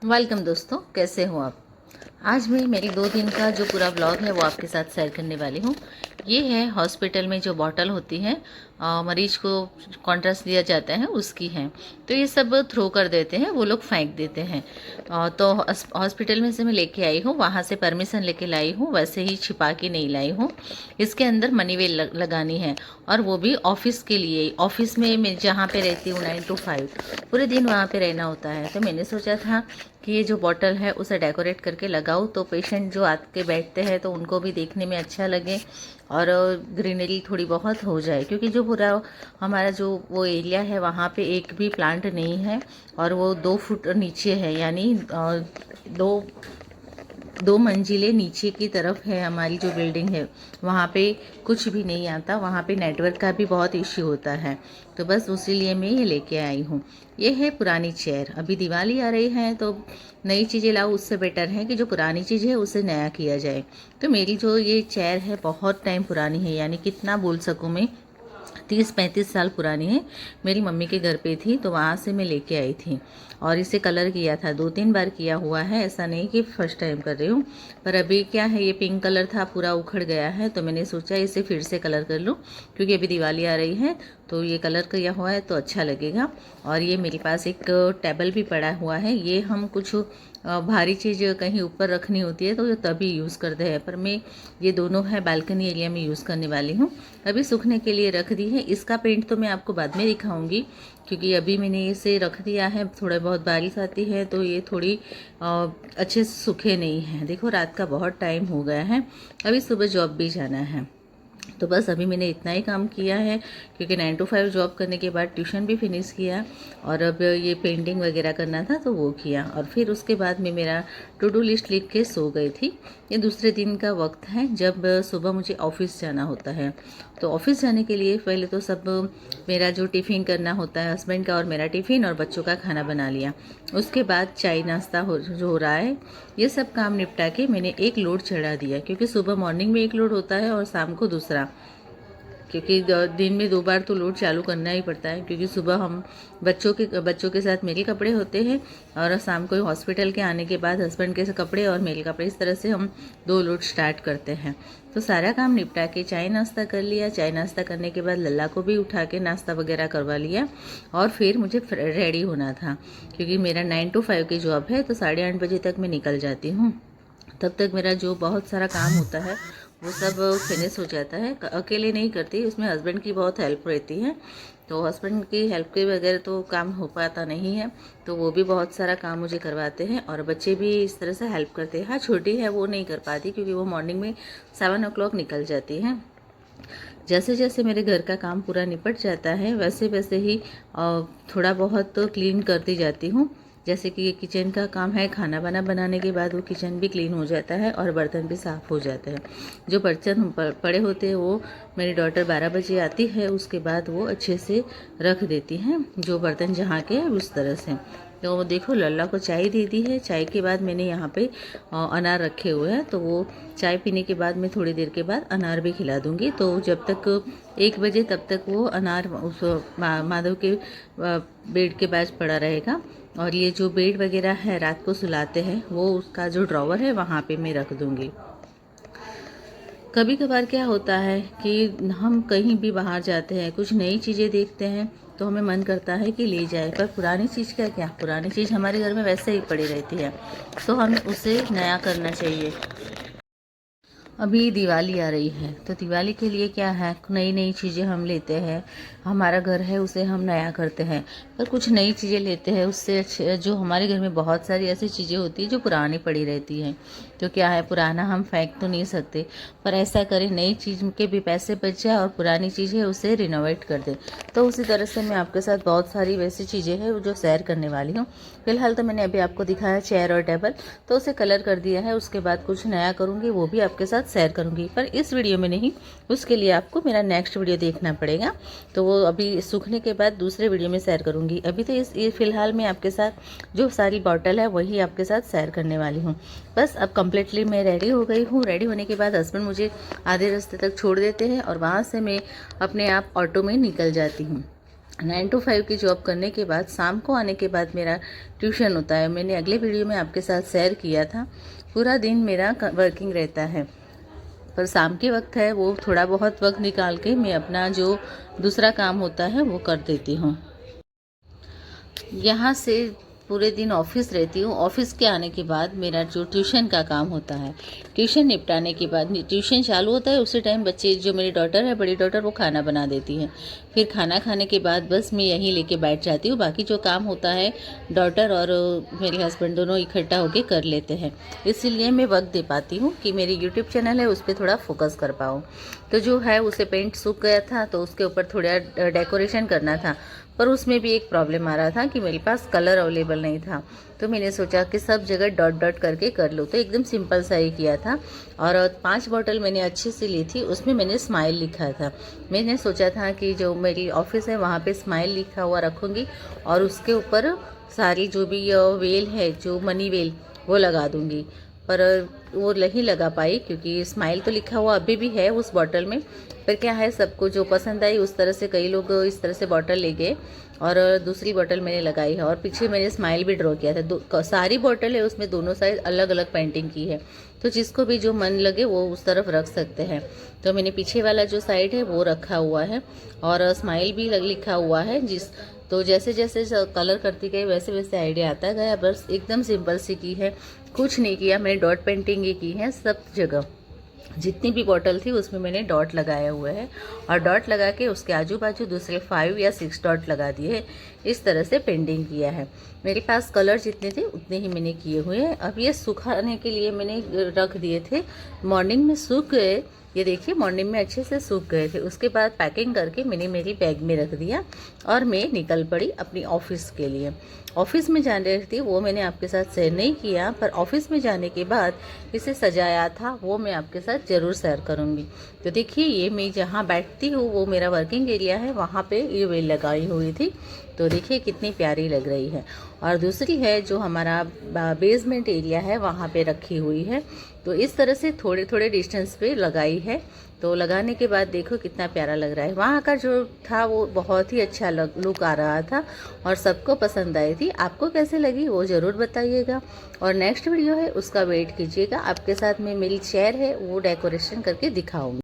Welcome दोस्तों, कैसे हो आप। आज मैं मेरी 2 दिन का जो पूरा व्लॉग है वो आपके साथ शेयर करने वाली हूँ। ये है हॉस्पिटल में जो बॉटल होती है, मरीज को कॉन्ट्रास्ट दिया जाता है उसकी है। तो ये सब थ्रो कर देते हैं, वो लोग फेंक देते हैं। तो हॉस्पिटल में से मैं लेके आई हूँ, वहाँ से परमिशन लेके लाई हूँ, वैसे ही छिपा के नहीं लाई हूँ। इसके अंदर मनी वेल लगानी है, और वो भी ऑफिस के लिए। ऑफिस में मैं जहाँ पे रहती हूँ 9 to 5 पूरे दिन वहाँ पे रहना होता है। तो मैंने सोचा था कि ये जो बॉटल है उसे डेकोरेट करके लगाऊं, तो पेशेंट जो आके बैठते हैं तो उनको भी देखने में अच्छा लगे और ग्रीनरी थोड़ी बहुत हो जाए। क्योंकि जो पूरा हमारा जो वो एरिया है वहाँ पे एक भी प्लांट नहीं है, और वो 2 फुट नीचे है, यानी दो 2 मंजिले नीचे की तरफ है हमारी जो बिल्डिंग है। वहाँ पे कुछ भी नहीं आता, वहाँ पे नेटवर्क का भी बहुत इश्यू होता है। तो बस उसी लिए मैं ये लेके आई हूँ। ये है पुरानी चेयर। अभी दिवाली आ रही है तो नई चीज़ें लाओ, उससे बेटर है कि जो पुरानी चीज़ है उसे नया किया जाए। तो मेरी जो ये चेयर है बहुत टाइम पुरानी है, यानी कितना बोल सकूँ मैं, 30-35 साल पुरानी है। मेरी मम्मी के घर पे थी तो वहाँ से मैं लेके आई थी, और इसे कलर किया था, 2-3 बार किया हुआ है, ऐसा नहीं कि फर्स्ट टाइम कर रही हूँ। पर अभी क्या है, ये पिंक कलर था, पूरा उखड़ गया है, तो मैंने सोचा इसे फिर से कलर कर लूँ, क्योंकि अभी दिवाली आ रही है तो ये कलर किया हुआ है तो अच्छा लगेगा। और ये मेरे पास एक टेबल भी पड़ा हुआ है, ये हम कुछ भारी चीज़ कहीं ऊपर रखनी होती है तो ये तभी यूज़ करते हैं। पर मैं ये दोनों है बालकनी एरिया में यूज़ करने वाली हूँ। अभी सूखने के लिए रख दी है। इसका पेंट तो मैं आपको बाद में दिखाऊंगी, क्योंकि अभी मैंने इसे रख दिया है। थोड़ा बहुत बारिश आती है तो ये थोड़ी अच्छे से सूखे नहीं हैं। देखो रात का बहुत टाइम हो गया है, अभी सुबह जॉब भी जाना है। तो बस अभी मैंने इतना ही काम किया है, क्योंकि 9 to 5 जॉब करने के बाद ट्यूशन भी फिनिश किया, और अब ये पेंटिंग वगैरह करना था तो वो किया, और फिर उसके बाद मैं मेरा टू डू लिस्ट लिख के सो गई थी। ये दूसरे दिन का वक्त है जब सुबह मुझे ऑफिस जाना होता है। तो ऑफिस जाने के लिए पहले तो सब मेरा जो टिफ़िन करना होता है, हस्बैंड का और मेरा टिफ़िन और बच्चों का खाना बना लिया। उसके बाद चाय नाश्ता जो हो रहा है, ये सब काम निपटा के मैंने एक लोड चढ़ा दिया, क्योंकि सुबह मॉर्निंग में एक लोड होता है और शाम को दूसरा। क्योंकि दिन में 2 बार तो लोड चालू करना ही पड़ता है, क्योंकि सुबह हम बच्चों के साथ मेरे कपड़े होते हैं, और शाम को हॉस्पिटल के आने के बाद हस्बैंड के कपड़े और मेरे कपड़े, इस तरह से हम 2 लोड स्टार्ट करते हैं। तो सारा काम निपटा के चाय नाश्ता कर लिया। चाय नाश्ता करने के बाद लल्ला को भी उठा के नाश्ता वगैरह करवा लिया, और फिर मुझे रेडी होना था, क्योंकि मेरा 9 to 5 की जॉब है, तो 8:30 बजे तक मैं निकल जाती हूँ। तब तक मेरा जो बहुत सारा काम होता है वो सब फिनिश हो जाता है। अकेले नहीं करती, उसमें हस्बैंड की बहुत हेल्प रहती है। तो हस्बैंड की हेल्प के बगैर तो काम हो पाता नहीं है, तो वो भी बहुत सारा काम मुझे करवाते हैं, और बच्चे भी इस तरह से हेल्प करते हैं। हाँ, छोटी है वो नहीं कर पाती, क्योंकि वो मॉर्निंग में 7 o'clock निकल जाती है। जैसे जैसे मेरे घर का काम पूरा निपट जाता है वैसे वैसे ही थोड़ा बहुत तो क्लीन करती जाती हूँ। जैसे कि ये किचन का काम है, खाना वाना बनाने के बाद वो किचन भी क्लीन हो जाता है और बर्तन भी साफ़ हो जाते हैं। जो बर्तन पड़े होते हैं वो मेरी डॉटर 12 बजे आती है, उसके बाद वो अच्छे से रख देती हैं, जो बर्तन जहाँ के उस तरह से। तो देखो लल्ला को चाय दे दी है। चाय के बाद मैंने यहाँ पे अनार रखे हुए हैं, तो वो चाय पीने के बाद मैं थोड़ी देर के बाद अनार भी खिला दूँगी। तो जब तक 1 बजे तब तक वो अनार उस माधव के बेड के पास पड़ा रहेगा। और ये जो बेड वगैरह है रात को सुलाते हैं, वो उसका जो ड्रॉवर है वहाँ पे मैं रख दूँगी। कभी कभार क्या होता है कि हम कहीं भी बाहर जाते हैं, कुछ नई चीज़ें देखते हैं, तो हमें मन करता है कि ले जाए, पर पुरानी चीज़ का क्या, पुरानी चीज़ हमारे घर में वैसे ही पड़ी रहती है, तो हमें उसे नया करना चाहिए। अभी दिवाली आ रही है तो दिवाली के लिए क्या है, नई नई चीज़ें हम लेते हैं। हमारा घर है उसे हम नया करते हैं, पर कुछ नई चीज़ें लेते हैं उससे अच्छे, जो हमारे घर में बहुत सारी ऐसी चीज़ें होती है जो पुरानी पड़ी रहती हैं। तो क्या है, पुराना हम फेंक तो नहीं सकते, पर ऐसा करें नई चीज़ के भी पैसे बच जाए और पुरानी चीज़ है उसे रिनोवेट कर दें। तो उसी तरह से मैं आपके साथ बहुत सारी वैसी चीज़ें हैं जो शेयर करने वाली हूँ। फिलहाल तो मैंने अभी आपको दिखाया चेयर और टेबल, तो उसे कलर कर दिया है। उसके बाद कुछ नया करूँगी, वो भी आपके साथ शेयर करूँगी, पर इस वीडियो में नहीं, उसके लिए आपको मेरा नेक्स्ट वीडियो देखना पड़ेगा। तो वो अभी सूखने के बाद दूसरे वीडियो में शेयर करूँगी। अभी तो ये फिलहाल मैं आपके साथ जो सारी बॉटल है वही आपके साथ शेयर करने वाली हूँ। बस अब कम्प्लीटली मैं रेडी हो गई हूँ। रेडी होने के बाद हस्बैंड मुझे आधे रास्ते तक छोड़ देते हैं, और वहाँ से मैं अपने आप ऑटो में निकल जाती हूँ। 9 to 5 की जॉब करने के बाद शाम को आने के बाद मेरा ट्यूशन होता है। मैंने अगले वीडियो में आपके साथ शेयर किया था। पूरा दिन मेरा वर्किंग रहता है, पर शाम के वक्त है वो थोड़ा बहुत वक्त निकाल के मैं अपना जो दूसरा काम होता है वो कर देती हूँ। यहाँ से पूरे दिन ऑफिस रहती हूँ। ऑफिस के आने के बाद मेरा जो ट्यूशन का काम होता है, ट्यूशन निपटाने के बाद ट्यूशन चालू होता है, उसी टाइम बच्चे जो मेरी डॉटर है, बड़ी डॉटर, वो खाना बना देती है। फिर खाना खाने के बाद बस मैं यहीं लेके बैठ जाती हूँ। बाकी जो काम होता है डॉटर और मेरे हस्बैंड दोनों इकट्ठा होके कर लेते हैं। इसीलिए मैं वक्त दे पाती हूँ कि मेरी यूट्यूब चैनल है उस पर थोड़ा फोकस कर पाऊँ। तो जो है उसे पेंट सूख गया था, तो उसके ऊपर थोड़ा डेकोरेशन करना था, पर उसमें भी एक प्रॉब्लम आ रहा था कि मेरे पास कलर अवेलेबल नहीं था। तो मैंने सोचा कि सब जगह डॉट डॉट करके कर लो, तो एकदम सिंपल सा ही किया था। और 5 बॉटल मैंने अच्छे से ली थी, उसमें मैंने स्माइल लिखा था। मैंने सोचा था कि जो मेरी ऑफिस है वहाँ पे स्माइल लिखा हुआ रखूँगी और उसके ऊपर सारी जो भी वेल है, जो मनी वेल, वो लगा दूँगी। पर वो नहीं लगा पाई क्योंकि स्माइल तो लिखा हुआ अभी भी है उस बॉटल में, पर क्या है, सबको जो पसंद आई उस तरह से कई लोग इस तरह से बॉटल ले गए और दूसरी बॉटल मैंने लगाई है। और पीछे मैंने स्माइल भी ड्रॉ किया था। सारी बॉटल है, उसमें दोनों साइड अलग अलग पेंटिंग की है, तो जिसको भी जो मन लगे वो उस तरफ रख सकते हैं। तो मैंने पीछे वाला जो साइड है वो रखा हुआ है और स्माइल भी लिखा हुआ है। तो जैसे जैसे कलर करती गई वैसे वैसे आइडिया आता गया। बस एकदम सिंपल सी की है, कुछ नहीं किया। मैंने डॉट पेंटिंग ही की है सब जगह। जितनी भी बॉटल थी उसमें मैंने डॉट लगाया हुआ है और डॉट लगा के उसके आजू बाजू दूसरे 5 या 6 डॉट लगा दिए। इस तरह से पेंटिंग किया है। मेरे पास कलर जितने थे उतने ही मैंने किए हुए हैं। अब ये सुखाने के लिए मैंने रख दिए थे। मॉर्निंग में सूख गए, ये देखिए मॉर्निंग में अच्छे से सूख गए थे। उसके बाद पैकिंग करके मैंने मेरी बैग में रख दिया और मैं निकल पड़ी अपनी ऑफिस के लिए। ऑफिस में जाने रही थी वो मैंने आपके साथ शेयर नहीं किया, पर ऑफिस में जाने के बाद इसे सजाया था वो मैं आपके साथ ज़रूर शेयर करूँगी। तो देखिए ये मैं जहाँ बैठती हूँ वो मेरा वर्किंग एरिया है, वहाँ पे ये वेल लगाई हुई थी। तो देखिए कितनी प्यारी लग रही है। और दूसरी है जो हमारा बेसमेंट एरिया है वहाँ पे रखी हुई है। तो इस तरह से थोड़े थोड़े डिस्टेंस पे लगाई है। तो लगाने के बाद देखो कितना प्यारा लग रहा है। वहाँ का जो था वो बहुत ही अच्छा लुक आ रहा था और सबको पसंद आई थी। आपको कैसे लगी वो ज़रूर बताइएगा। और नेक्स्ट वीडियो है उसका वेट कीजिएगा, आपके साथ में मेरी चेयर है वो डेकोरेशन करके दिखाऊंगी।